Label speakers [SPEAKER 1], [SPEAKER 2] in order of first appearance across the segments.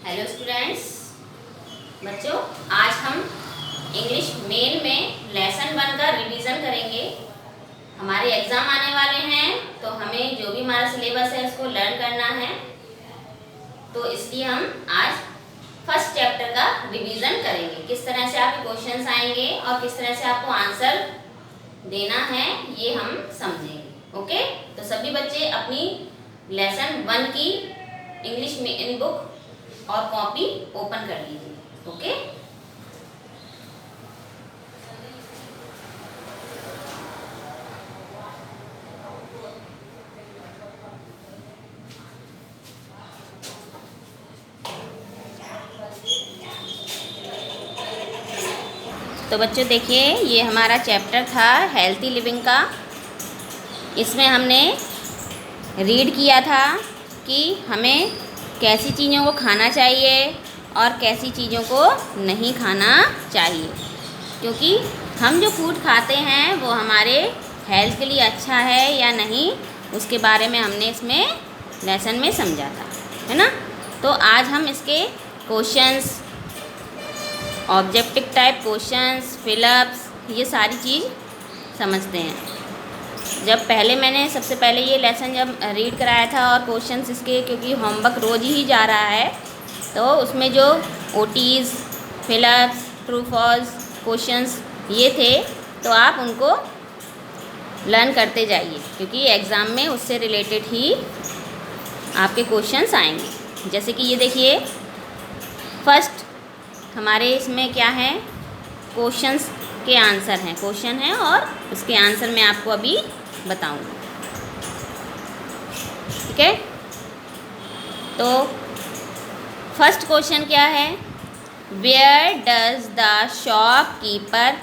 [SPEAKER 1] Hello students, बच्चों आज हम इंग्लिश मेन में लेसन 1 का रिवीजन करेंगे। हमारे एग्ज़ाम आने वाले हैं तो हमें जो भी हमारा सिलेबस है उसको लर्न करना है। तो इसलिए हम आज फर्स्ट चैप्टर का रिवीजन करेंगे। किस तरह से आपके क्वेश्चंस आएंगे और किस तरह से आपको आंसर देना है ये हम समझेंगे। ओके, तो सभी बच्चे अपनी लेसन 1 की इंग्लिश में इन बुक और कॉपी ओपन कर लीजिए। ओके, तो बच्चों देखिए, ये हमारा चैप्टर था हेल्थी लिविंग का। इसमें हमने रीड किया था कि हमें कैसी चीज़ों को खाना चाहिए और कैसी चीज़ों को नहीं खाना चाहिए, क्योंकि हम जो फूड खाते हैं वो हमारे हेल्थ के लिए अच्छा है या नहीं, उसके बारे में हमने इसमें लेसन में समझा था, है ना। तो आज हम इसके questions, objective type questions, fill-ups, ये सारी चीज़ समझते हैं। जब पहले मैंने सबसे पहले ये लेसन जब रीड कराया था और क्वेश्चंस इसके, क्योंकि होमवर्क रोज़ ही जा रहा है, तो उसमें जो ओटीज़, फिलअप्स, ट्रू फॉल्स क्वेश्चंस ये थे, तो आप उनको लर्न करते जाइए, क्योंकि एग्ज़ाम में उससे रिलेटेड ही आपके क्वेश्चंस आएंगे। जैसे कि ये देखिए, फर्स्ट हमारे इसमें क्या है, क्वेश्चंस के आंसर हैं, क्वेश्चन है और उसके आंसर मैं आपको अभी बताऊंगी। ठीक है, तो फर्स्ट क्वेश्चन क्या है, where does the shopkeeper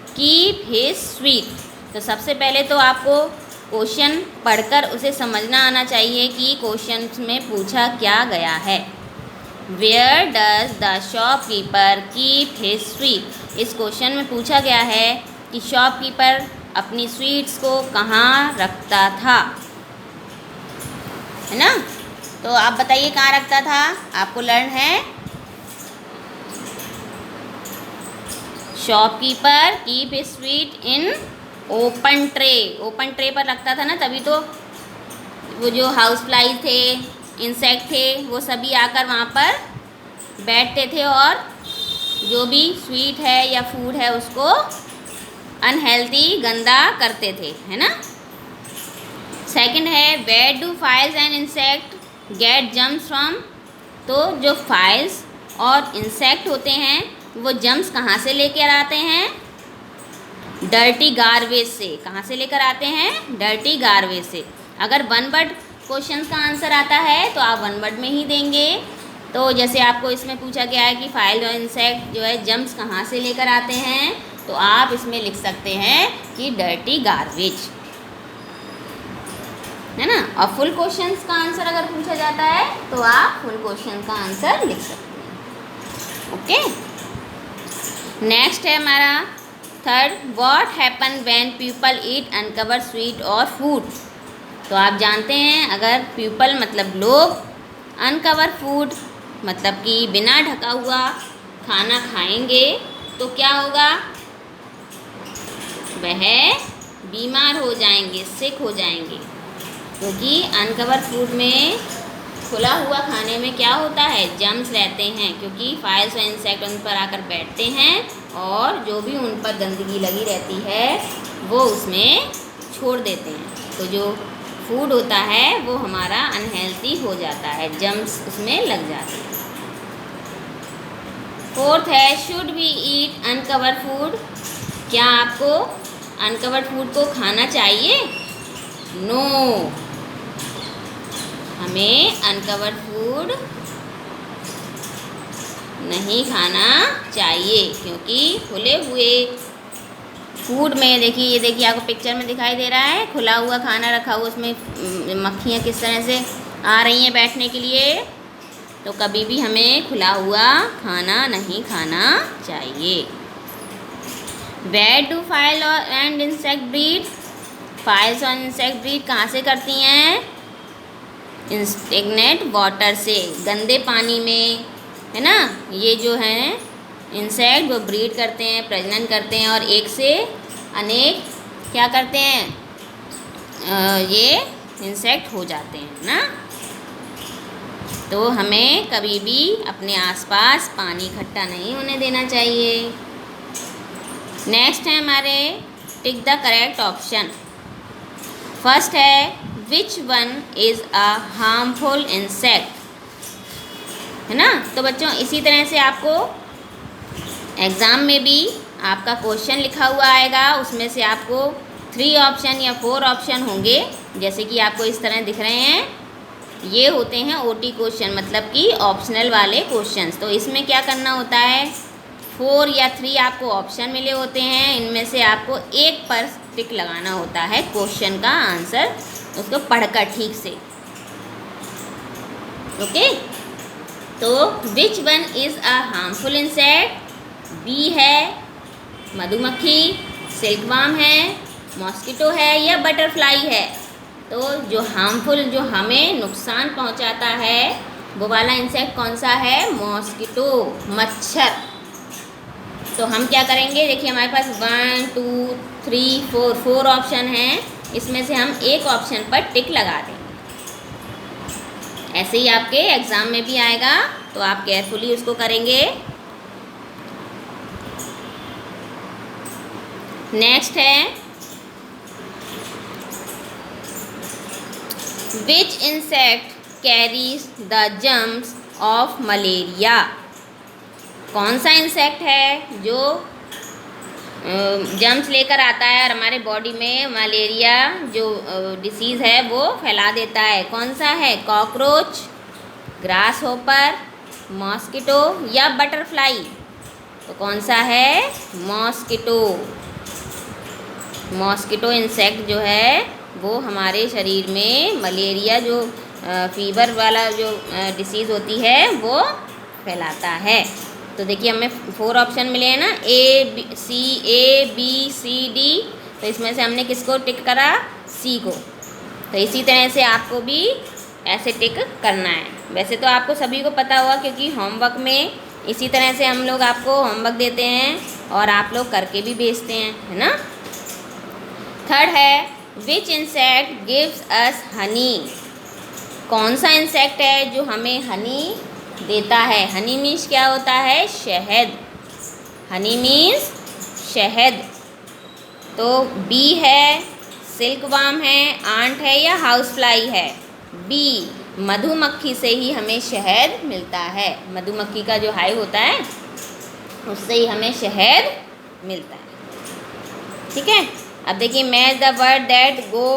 [SPEAKER 1] keep his sweet. तो सबसे पहले तो आपको क्वेश्चन पढ़कर उसे समझना आना चाहिए कि क्वेश्चन में पूछा क्या गया है। Where does the shopkeeper keep his sweet. इस क्वेश्चन में पूछा गया है कि शॉपकीपर अपनी स्वीट्स को कहाँ रखता था, है ना। तो आप बताइए कहाँ रखता था, आपको लर्न है। Shopkeeper keep his sweet in open tray. Open tray पर रखता था ना, तभी तो वो जो हाउस फ्लाइज थे, इंसेक्ट थे, वो सभी आकर वहाँ पर बैठते थे और जो भी स्वीट है या फूड है उसको अनहेल्दी, गंदा करते थे, है ना। सेकंड है, where do flies and insect get germs from. तो जो फाइल्स और इंसेक्ट होते हैं वो जम्स कहाँ से लेकर आते हैं, डर्टी गार्बेज से। कहाँ से लेकर आते हैं, डर्टी गार्बेज से। अगर वन वर्ड क्वेश्चन का आंसर आता है तो आप वन वर्ड में ही देंगे। तो जैसे आपको इसमें पूछा गया है कि फाइल और इंसेक्ट जो है जम्स कहाँ से लेकर आते हैं, तो आप इसमें लिख सकते हैं कि डर्टी गार्बेज, है ना। और फुल क्वेश्चन का आंसर अगर पूछा जाता है तो आप फुल क्वेश्चन का आंसर लिख सकते हैं। ओके, नेक्स्ट है हमारा third, what happen when people eat uncover sweet और फूड। तो आप जानते हैं, अगर पीपल मतलब लोग, अनकवर फूड मतलब कि बिना ढका हुआ खाना खाएंगे तो क्या होगा, वह बीमार हो जाएंगे, सिक हो जाएंगे। क्योंकि अनकवर फूड में, खुला हुआ खाने में क्या होता है, जम्स रहते हैं, क्योंकि फाइल्स और इंसेक्ट उन पर आकर बैठते हैं और जो भी उन पर गंदगी लगी रहती है वो उसमें छोड़ देते हैं। तो जो फूड होता है वो हमारा अनहेल्दी हो जाता है, जम्स उसमें लग जाते हैं। फोर्थ है, should we eat uncover food. क्या आपको अनकवर्ड फूड को खाना चाहिए, नो, हमें अनकवर्ड फूड नहीं खाना चाहिए, क्योंकि खुले हुए फूड में देखिए, ये देखिए आपको पिक्चर में दिखाई दे रहा है, खुला हुआ खाना रखा हुआ, उसमें मक्खियाँ किस तरह से आ रही हैं बैठने के लिए। तो कभी भी हमें खुला हुआ खाना नहीं खाना चाहिए। Where do fly and insect breed. Flies और इंसेक्ट ब्रीड कहाँ से करती हैं, स्टेगनेंट वाटर से, गंदे पानी में है ना। ये जो हैं इंसेक्ट वो ब्रीड करते हैं, प्रजनन करते हैं और एक से अनेक क्या करते हैं, ये इंसेक्ट हो जाते हैं ना। तो हमें कभी भी अपने आसपास पानी इकट्ठा नहीं होने देना चाहिए। नेक्स्ट है हमारे tick the correct option. First है which one is a harmful insect, है ना। तो बच्चों इसी तरह से आपको एग्ज़ाम में भी आपका क्वेश्चन लिखा हुआ आएगा, उसमें से आपको 3 ऑप्शन या 4 ऑप्शन होंगे, जैसे कि आपको इस तरह दिख रहे हैं। ये होते हैं ओटी क्वेश्चन, मतलब कि ऑप्शनल वाले क्वेश्चंस। तो इसमें क्या करना होता है, 4 या 3 आपको ऑप्शन मिले होते हैं, इनमें से आपको एक पर टिक लगाना होता है क्वेश्चन का आंसर उसको पढ़कर ठीक से। ओके, तो which one is a harmful insect, bee है मधुमक्खी, सिल्कवर्म है, मॉस्किटो है या बटरफ्लाई है। तो जो हार्मफुल, जो हमें नुकसान पहुंचाता है, वो वाला इंसेक्ट कौन सा है, मॉस्किटो, मच्छर। तो हम क्या करेंगे, देखिए हमारे पास 1 2 3 4 ऑप्शन हैं, इसमें से हम एक ऑप्शन पर टिक लगा देंगे। ऐसे ही आपके एग्ज़ाम में भी आएगा, तो आप केयरफुली उसको करेंगे। नेक्स्ट है विच insect carries the germs of malaria. कौन सा इंसेक्ट है जो जर्म्स लेकर आता है और हमारे बॉडी में मलेरिया जो डिसीज़ है वो फैला देता है। कौन सा है, कॉकरोच, ग्रास होपर, मॉस्किटो या बटरफ्लाई। तो कौन सा है, मॉस्किटो। मॉस्किटो इंसेक्ट जो है वो हमारे शरीर में मलेरिया जो फीवर वाला जो डिसीज़ होती है वो फैलाता है। तो देखिए हमें 4 ऑप्शन मिले हैं ना, ए बी सी डी। तो इसमें से हमने किसको टिक करा, सी को। तो इसी तरह से आपको भी ऐसे टिक करना है। वैसे तो आपको सभी को पता होगा, क्योंकि होमवर्क में इसी तरह से हम लोग आपको होमवर्क देते हैं और आप लोग करके भी भेजते हैं, है ना। थर्ड है विच इंसेक्ट गिव्स अस हनी। कौन सा इंसेक्ट है जो हमें हनी देता है। हनी मीन्स क्या होता है, शहद। हनी मीन्स शहद। तो बी है सिल्कवर्म है, आंट है या हाउस फ्लाई है। बी, मधुमक्खी से ही हमें शहद मिलता है। मधुमक्खी का जो हाइव होता है उससे ही हमें शहद मिलता है। ठीक है, अब देखिए match the word that go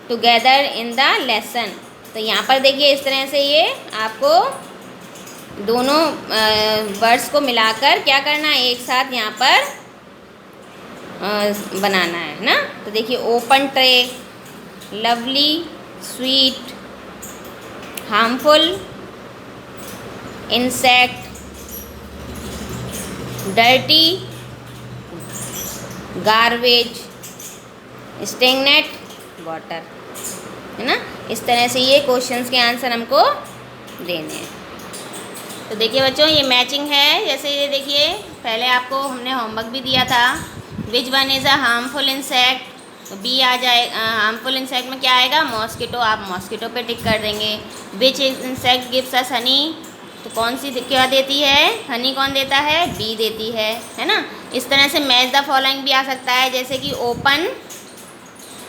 [SPEAKER 1] together in the lesson. तो यहाँ पर देखिए इस तरह से ये आपको दोनों वर्ड्स को मिलाकर क्या करना है, एक साथ यहाँ पर बनाना है ना। तो देखिए open tray, lovely, sweet, harmful, insect, dirty, garbage, stagnant, water, है ना। इस तरह से ये क्वेश्चंस के आंसर हमको देने हैं। तो देखिए बच्चों ये मैचिंग है। जैसे ये देखिए पहले आपको हमने होमवर्क भी दिया था, विच one is a harmful insect. तो बी आ जाए, हार्मफुल इंसेक्ट में क्या आएगा, मॉस्किटो। आप मॉस्किटो पे टिक कर देंगे। विच इंसेक्ट गिव्स अस हनी, तो कौन सी क्या देती है, हनी कौन देता है, बी देती है ना। इस तरह से मैच द फॉलोइंग भी आ सकता है, जैसे कि ओपन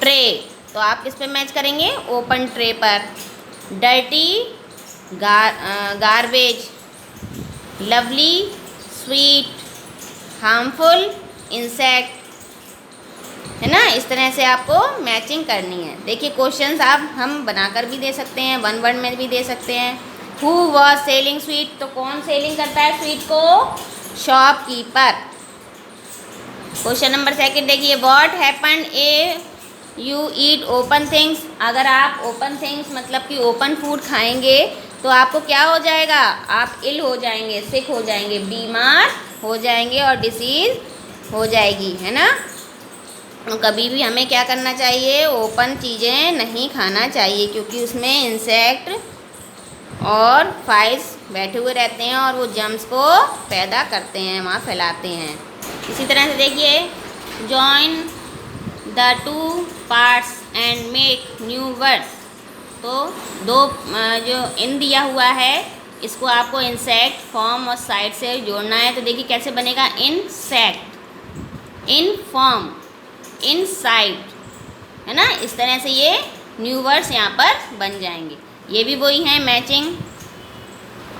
[SPEAKER 1] ट्रे। तो आप किस पे मैच करेंगे, ओपन ट्रे पर। Dirty, garbage, lovely, sweet, harmful, insect, है ना। इस तरह से आपको मैचिंग करनी है। देखिए क्वेश्चंस आप हम बनाकर भी दे सकते हैं, 1 वर्ड में भी दे सकते हैं। हु वॉज सेलिंग स्वीट, तो कौन सेलिंग करता है स्वीट को, शॉपकीपर। क्वेश्चन नंबर 2 देखिए what happened A you eat open things. अगर आप ओपन थिंग्स मतलब कि ओपन फूड खाएंगे तो आपको क्या हो जाएगा, आप इल हो जाएंगे, सिक हो जाएंगे, बीमार हो जाएंगे और डिसीज़ हो जाएगी, है ना। तो कभी भी हमें क्या करना चाहिए, ओपन चीज़ें नहीं खाना चाहिए, क्योंकि उसमें इंसेक्ट और फ्लाइज बैठे हुए रहते हैं और वो जम्स को पैदा करते हैं, वहाँ फैलाते हैं। इसी तरह से देखिए, join the two parts and make new words. तो दो जो इन दिया हुआ है इसको आपको इंसेक्ट, फॉर्म और साइड से जोड़ना है। तो देखिए कैसे बनेगा, insect, in form, in side, है ना। इस तरह से ये न्यू वर्ड्स यहाँ पर बन जाएंगे। ये भी वही हैं मैचिंग,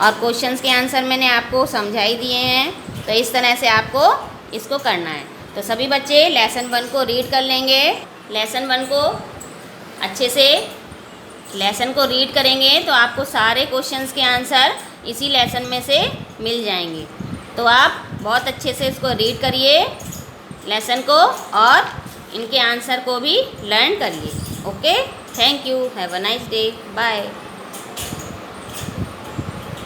[SPEAKER 1] और क्वेश्चंस के आंसर मैंने आपको समझा ही दिए हैं। तो इस तरह से आपको इसको करना है। तो सभी बच्चे लेसन 1 को रीड कर लेंगे। लेसन 1 को अच्छे से लेसन को रीड करेंगे तो आपको सारे क्वेश्चंस के आंसर इसी लेसन में से मिल जाएंगे। तो आप बहुत अच्छे से इसको रीड करिए लेसन को, और इनके आंसर को भी लर्न करिए। Okay, thank you, have a nice day, bye.